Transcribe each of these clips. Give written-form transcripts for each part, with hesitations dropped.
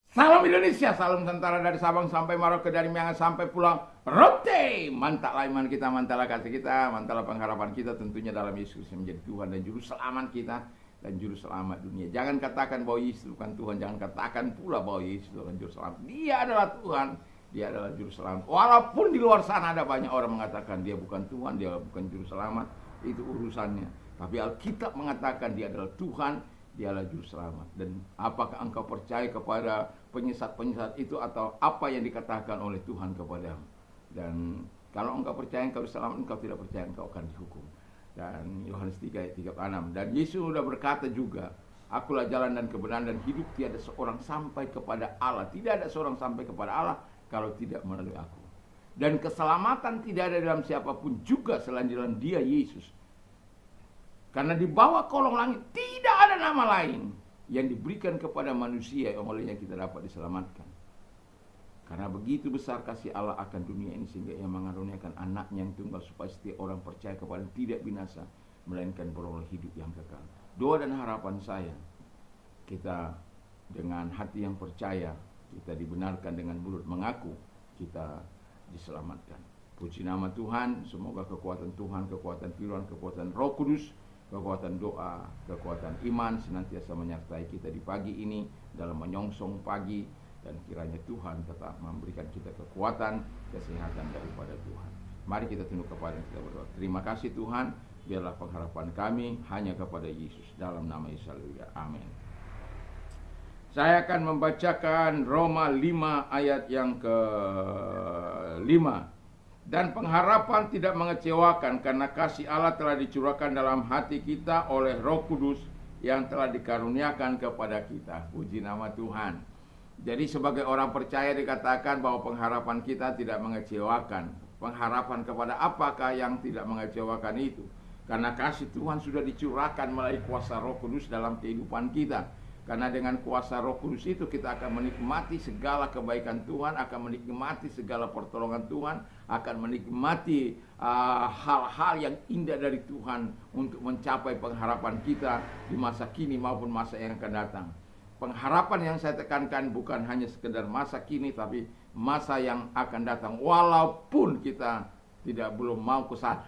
Salam Indonesia, salam Nusantara dari Sabang sampai Merauke, dari Miangas sampai Pulau Rote. Mantaplah iman kita, mantaplah kasih kita, mantaplah pengharapan kita tentunya dalam Yesus yang menjadi Tuhan dan Juru Selamat kita dan Juru Selamat dunia. Jangan katakan bahwa Yesus bukan Tuhan, jangan katakan pula bahwa Yesus bukan Juru Selamat. Dia adalah Tuhan, dia adalah Juru Selamat. Walaupun di luar sana ada banyak orang mengatakan dia bukan Tuhan, dia bukan Juru Selamat, itu urusannya. Tapi Alkitab mengatakan dia adalah Tuhan, dia adalah Juru Selamat. Dan apakah engkau percaya kepada penyesat-penyesat itu atau apa yang dikatakan oleh Tuhan kepadamu? Dan kalau engkau percaya engkau selamat, engkau tidak percaya engkau akan dihukum. Dan Yohanes 3 ayat 36. Dan Yesus sudah berkata juga, akulah jalan dan kebenaran dan hidup, tiada seorang sampai kepada Allah. Tidak ada seorang sampai kepada Allah kalau tidak melalui aku. Dan keselamatan tidak ada dalam siapapun juga selain dalam dia Yesus. Karena di bawah kolong langit tidak ada nama lain yang diberikan kepada manusia yang olehnya kita dapat diselamatkan. Karena begitu besar kasih Allah akan dunia ini sehingga ia mengaruniakan anaknya yang tunggal supaya setiap orang percaya kepada tidak binasa melainkan beroleh hidup yang kekal. Doa dan harapan saya, kita dengan hati yang percaya, kita dibenarkan dengan mulut mengaku, kita diselamatkan. Puji nama Tuhan, semoga kekuatan Tuhan, kekuatan firman, kekuatan Roh Kudus, kekuatan doa, kekuatan iman senantiasa menyertai kita di pagi ini dalam menyongsong pagi, dan kiranya Tuhan tetap memberikan kita kekuatan, kesehatan daripada Tuhan. Mari kita tunduk kepada kita berdoa. Terima kasih Tuhan, biarlah pengharapan kami hanya kepada Yesus. Dalam nama Yesus, haleluya. Amin. Saya akan membacakan Roma 5 ayat yang ke-5. Dan pengharapan tidak mengecewakan karena kasih Allah telah dicurahkan dalam hati kita oleh Roh Kudus yang telah dikaruniakan kepada kita. Puji nama Tuhan. Jadi sebagai orang percaya dikatakan bahwa pengharapan kita tidak mengecewakan. Pengharapan kepada apakah yang tidak mengecewakan itu? Karena kasih Tuhan sudah dicurahkan melalui kuasa Roh Kudus dalam kehidupan kita. Karena dengan kuasa Roh Kudus itu kita akan menikmati segala kebaikan Tuhan, akan menikmati segala pertolongan Tuhan, akan menikmati hal-hal yang indah dari Tuhan untuk mencapai pengharapan kita di masa kini maupun masa yang akan datang. Pengharapan yang saya tekankan bukan hanya sekedar masa kini, tapi masa yang akan datang, walaupun kita belum mau ke sana.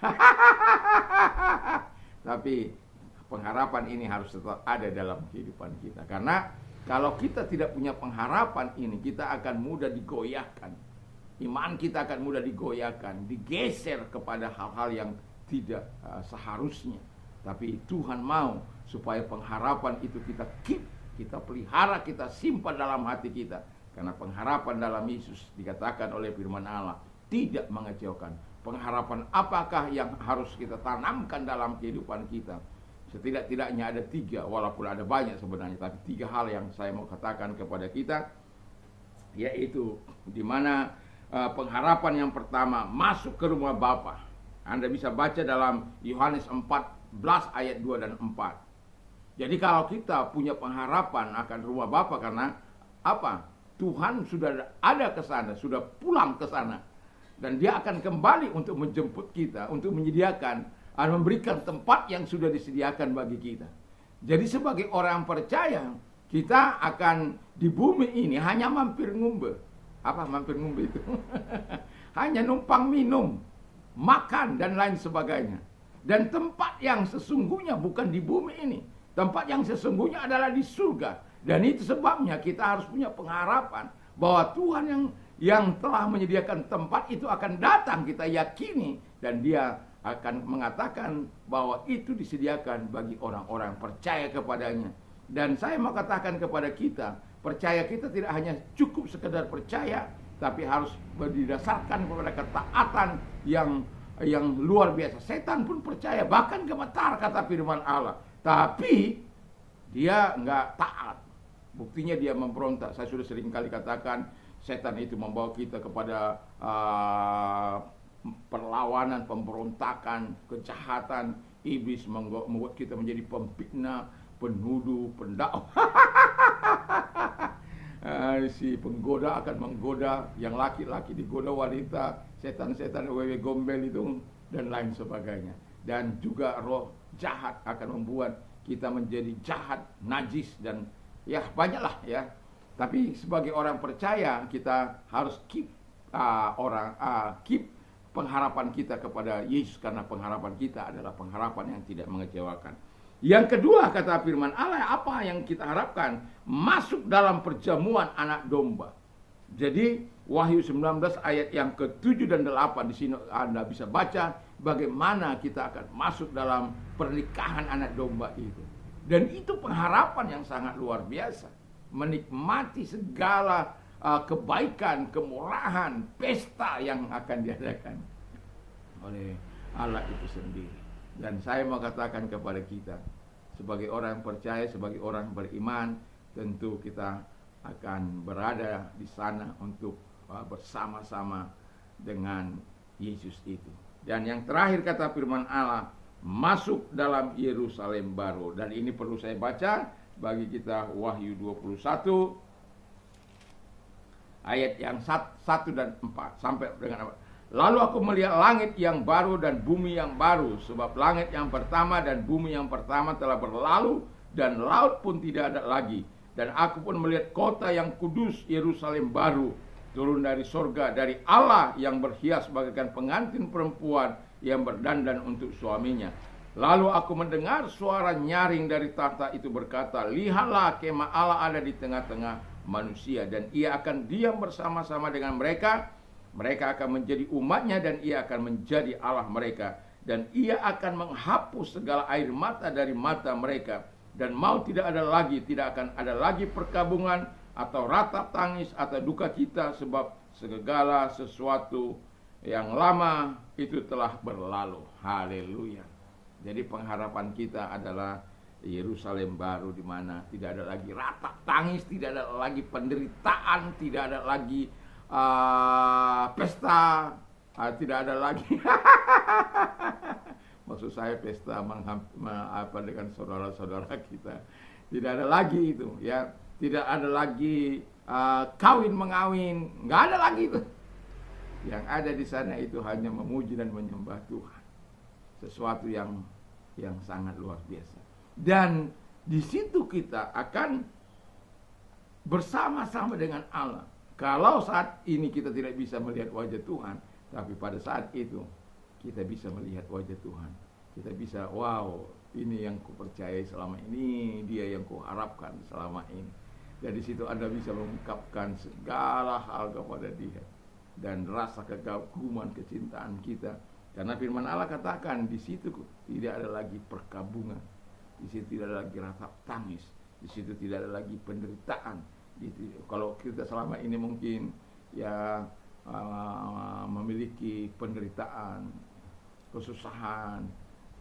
Tapi pengharapan ini harus tetap ada dalam kehidupan kita. Karena kalau kita tidak punya pengharapan ini, kita akan mudah digoyahkan. Iman kita akan mudah digoyahkan, digeser kepada hal-hal yang tidak seharusnya. Tapi Tuhan mau supaya pengharapan itu kita keep, kita pelihara, kita simpan dalam hati kita. Karena pengharapan dalam Yesus dikatakan oleh firman Allah tidak mengecewakan. Pengharapan apakah yang harus kita tanamkan dalam kehidupan kita? Setidak-tidaknya ada 3, walaupun ada banyak sebenarnya, tapi 3 hal yang saya mau katakan kepada kita, yaitu di mana pengharapan yang pertama, masuk ke rumah Bapa. Anda bisa baca dalam Yohanes 14 ayat 2 dan 4. Jadi kalau kita punya pengharapan akan rumah Bapa, karena apa? Tuhan sudah ada ke sana, sudah pulang ke sana, dan dia akan kembali untuk menjemput kita, untuk menyediakan, memberikan tempat yang sudah disediakan bagi kita. Jadi sebagai orang percaya, kita akan di bumi ini hanya mampir ngumbe. Apa mampir ngumbe itu? Hanya numpang minum, makan dan lain sebagainya. Dan tempat yang sesungguhnya bukan di bumi ini. Tempat yang sesungguhnya adalah di surga. Dan itu sebabnya kita harus punya pengharapan bahwa Tuhan yang telah menyediakan tempat itu akan datang, kita yakini, dan dia akan mengatakan bahwa itu disediakan bagi orang-orang percaya kepadanya. Dan saya mau katakan kepada kita, percaya kita tidak hanya cukup sekedar percaya, tapi harus berdasarkan kepada ketaatan yang luar biasa. Setan pun percaya, bahkan gemetar kata firman Allah, tapi dia nggak taat. Buktinya dia memberontak. Saya sudah sering kali katakan, setan itu membawa kita kepada perlawanan, pemberontakan, kejahatan. Iblis membuat kita menjadi pemfitnah, penuduh, pendakwah. Si penggoda akan menggoda, yang laki-laki digoda wanita, setan-setan wewe gombel itu, dan lain sebagainya. Dan juga roh jahat akan membuat kita menjadi jahat, najis, dan ya banyaklah ya. Tapi sebagai orang percaya kita harus keep pengharapan kita kepada Yesus, karena pengharapan kita adalah pengharapan yang tidak mengecewakan. Yang kedua, kata firman Allah, apa yang kita harapkan? Masuk dalam perjamuan anak domba. Jadi Wahyu 19 ayat yang ke-7 dan 8 di sini Anda bisa baca bagaimana kita akan masuk dalam pernikahan anak domba itu. Dan itu pengharapan yang sangat luar biasa. Menikmati segala kebaikan, kemurahan, pesta yang akan diadakan oleh Allah itu sendiri. Dan saya mau katakan kepada kita, sebagai orang yang percaya, sebagai orang yang beriman, tentu kita akan berada di sana untuk bersama-sama dengan Yesus itu. Dan yang terakhir kata firman Allah, masuk dalam Yerusalem baru. Dan ini perlu saya baca bagi kita, Wahyu 21 ayat yang 1 dan 4 sampai dengan apa? Lalu aku melihat langit yang baru dan bumi yang baru, sebab langit yang pertama dan bumi yang pertama telah berlalu dan laut pun tidak ada lagi. Dan aku pun melihat kota yang kudus, Yerusalem baru, turun dari sorga, dari Allah, yang berhias bagaikan pengantin perempuan yang berdandan untuk suaminya. Lalu aku mendengar suara nyaring dari tahta itu berkata, lihatlah, kemah Allah ada di tengah-tengah manusia, dan ia akan diam bersama-sama dengan mereka. Mereka akan menjadi umatnya, dan ia akan menjadi Allah mereka. Dan ia akan menghapus segala air mata dari mata mereka. Dan maut tidak akan ada lagi perkabungan, atau ratap tangis, atau duka cita, sebab segala sesuatu yang lama itu telah berlalu. Haleluya. Jadi pengharapan kita adalah Yerusalem baru, di mana tidak ada lagi ratap tangis, tidak ada lagi penderitaan, tidak ada lagi pesta, tidak ada lagi maksud saya pesta dengan saudara-saudara kita, tidak ada lagi itu ya, tidak ada lagi kawin mengawin, nggak ada lagi itu. Yang ada di sana itu hanya memuji dan menyembah Tuhan, sesuatu yang sangat luar biasa. Dan di situ kita akan bersama-sama dengan Allah. Kalau saat ini kita tidak bisa melihat wajah Tuhan, tapi pada saat itu kita bisa melihat wajah Tuhan. Kita bisa, wow, ini yang kupercayai selama ini, dia yang kuharapkan selama ini. Dan di situ Anda bisa mengungkapkan segala hal kepada dia, dan rasa kekaguman, kecintaan kita. Karena firman Allah katakan, di situ tidak ada lagi perkabungan, di situ tidak ada lagi ratap tangis, di situ tidak ada lagi penderitaan. Kalau kita selama ini mungkin ya memiliki penderitaan, kesusahan,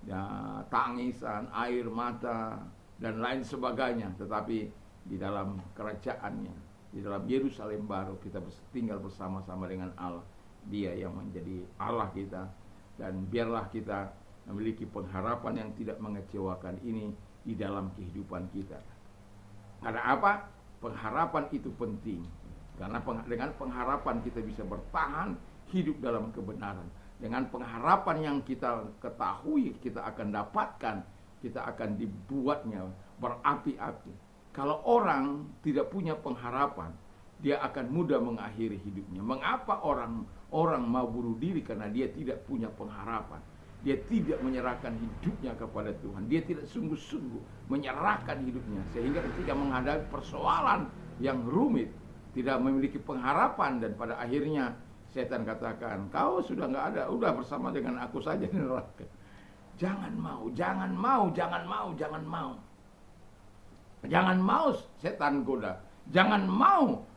ya, tangisan, air mata, dan lain sebagainya. Tetapi di dalam kerajaannya, di dalam Yerusalem baru, kita tinggal bersama-sama dengan Allah. Dia yang menjadi Allah kita. Dan biarlah kita memiliki pengharapan yang tidak mengecewakan ini di dalam kehidupan kita. Karena apa? Pengharapan itu penting. Karena dengan pengharapan kita bisa bertahan hidup dalam kebenaran. Dengan pengharapan yang kita ketahui, kita akan dapatkan, kita akan dibuatnya berapi-api. Kalau orang tidak punya pengharapan, dia akan mudah mengakhiri hidupnya. Mengapa orang mau bunuh diri? Karena dia tidak punya pengharapan. Dia tidak menyerahkan hidupnya kepada Tuhan. Dia tidak sungguh-sungguh menyerahkan hidupnya. Sehingga ketika menghadapi persoalan yang rumit, tidak memiliki pengharapan. Dan pada akhirnya setan katakan, kau sudah nggak ada, udah bersama dengan aku saja di neraka. Jangan mau, jangan mau, jangan mau, jangan mau. Jangan mau setan goda. Jangan mau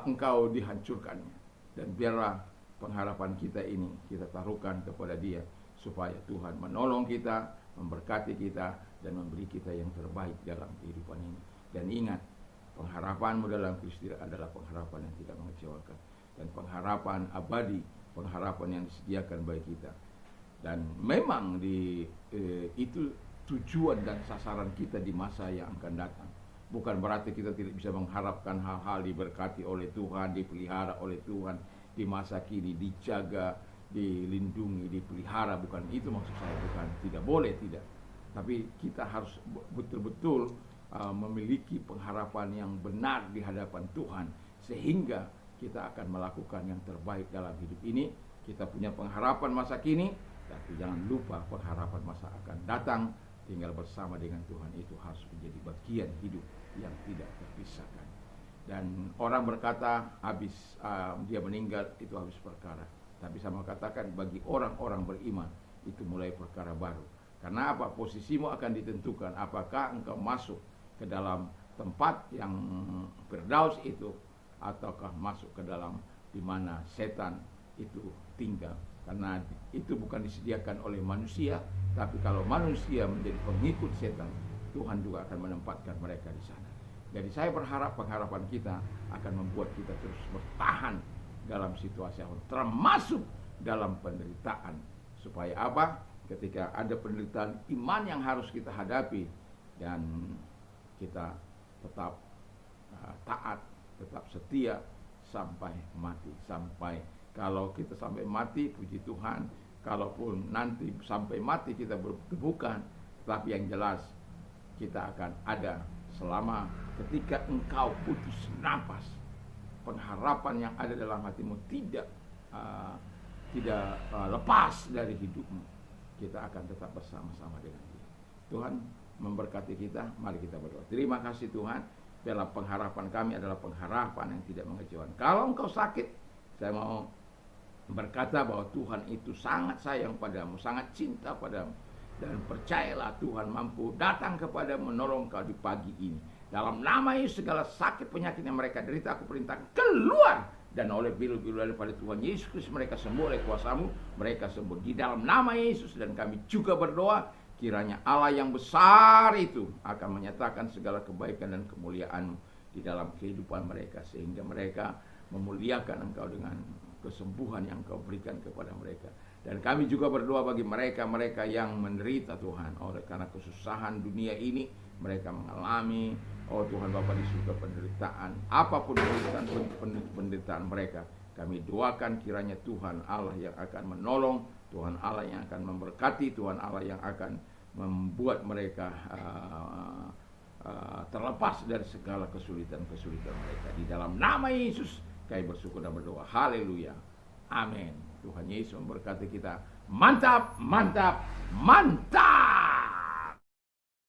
engkau dihancurkannya. Dan biarlah pengharapan kita ini kita taruhkan kepada Dia, supaya Tuhan menolong kita, memberkati kita, dan memberi kita yang terbaik dalam kehidupan ini. Dan ingat, pengharapanmu dalam Kristus adalah pengharapan yang tidak mengecewakan, dan pengharapan abadi, pengharapan yang disediakan bagi kita. Dan memang itu tujuan dan sasaran kita di masa yang akan datang. Bukan berarti kita tidak bisa mengharapkan hal-hal diberkati oleh Tuhan, dipelihara oleh Tuhan di masa kini, dijaga, dilindungi, dipelihara. Bukan itu maksud saya, bukan tidak boleh, tidak. Tapi kita harus betul-betul memiliki pengharapan yang benar di hadapan Tuhan, sehingga kita akan melakukan yang terbaik dalam hidup ini. Kita punya pengharapan masa kini, tapi jangan lupa pengharapan masa akan datang. Tinggal bersama dengan Tuhan itu harus menjadi bagian hidup yang tidak terpisahkan. Dan orang berkata habis dia meninggal itu habis perkara. Tapi saya mau katakan bagi orang-orang beriman itu mulai perkara baru. Karena apa? Posisimu akan ditentukan. Apakah engkau masuk ke dalam tempat yang Firdaus itu, ataukah masuk ke dalam di mana setan itu tinggal. Karena itu bukan disediakan oleh manusia, tapi kalau manusia menjadi pengikut setan, Tuhan juga akan menempatkan mereka di sana. Jadi saya berharap pengharapan kita akan membuat kita terus bertahan dalam situasi yang termasuk dalam penderitaan. Supaya apa? Ketika ada penderitaan, iman yang harus kita hadapi, dan kita tetap taat, tetap setia sampai mati. Sampai kalau kita sampai mati, puji Tuhan. Kalaupun nanti sampai mati kita bukan, tapi yang jelas kita akan ada selama ketika engkau putus napas. Pengharapan yang ada dalam hatimu tidak lepas dari hidupmu. Kita akan tetap bersama-sama dengan Dia. Tuhan memberkati kita. Mari kita berdoa. Terima kasih Tuhan. Dalam pengharapan kami adalah pengharapan yang tidak mengecewakan. Kalau engkau sakit, saya mau berkata bahwa Tuhan itu sangat sayang padamu, sangat cinta padamu. Dan percayalah Tuhan mampu datang kepadamu, menolong kau di pagi ini. Dalam nama Yesus, segala sakit penyakit yang mereka derita aku perintahkan keluar. Dan oleh bilu-bilu daripada Tuhan Yesus Kristus mereka sembuh, oleh kuasamu mereka sembuh. Di dalam nama Yesus. Dan kami juga berdoa, kiranya Allah yang besar itu akan menyatakan segala kebaikan dan kemuliaan di dalam kehidupan mereka, sehingga mereka memuliakan Engkau dengan kesembuhan yang Kau berikan kepada mereka. Dan kami juga berdoa bagi mereka-mereka yang menderita Tuhan, oleh karena kesusahan dunia ini mereka mengalami, oh Tuhan Bapa di surga, penderitaan, apapun penderitaan mereka, kami doakan kiranya Tuhan Allah yang akan menolong, Tuhan Allah yang akan memberkati, Tuhan Allah yang akan membuat mereka terlepas dari segala kesulitan-kesulitan mereka. Di dalam nama Yesus kami bersyukur dan berdoa. Haleluya. Amin. Tuhan Yesus memberkati kita. Mantap, mantap, mantap.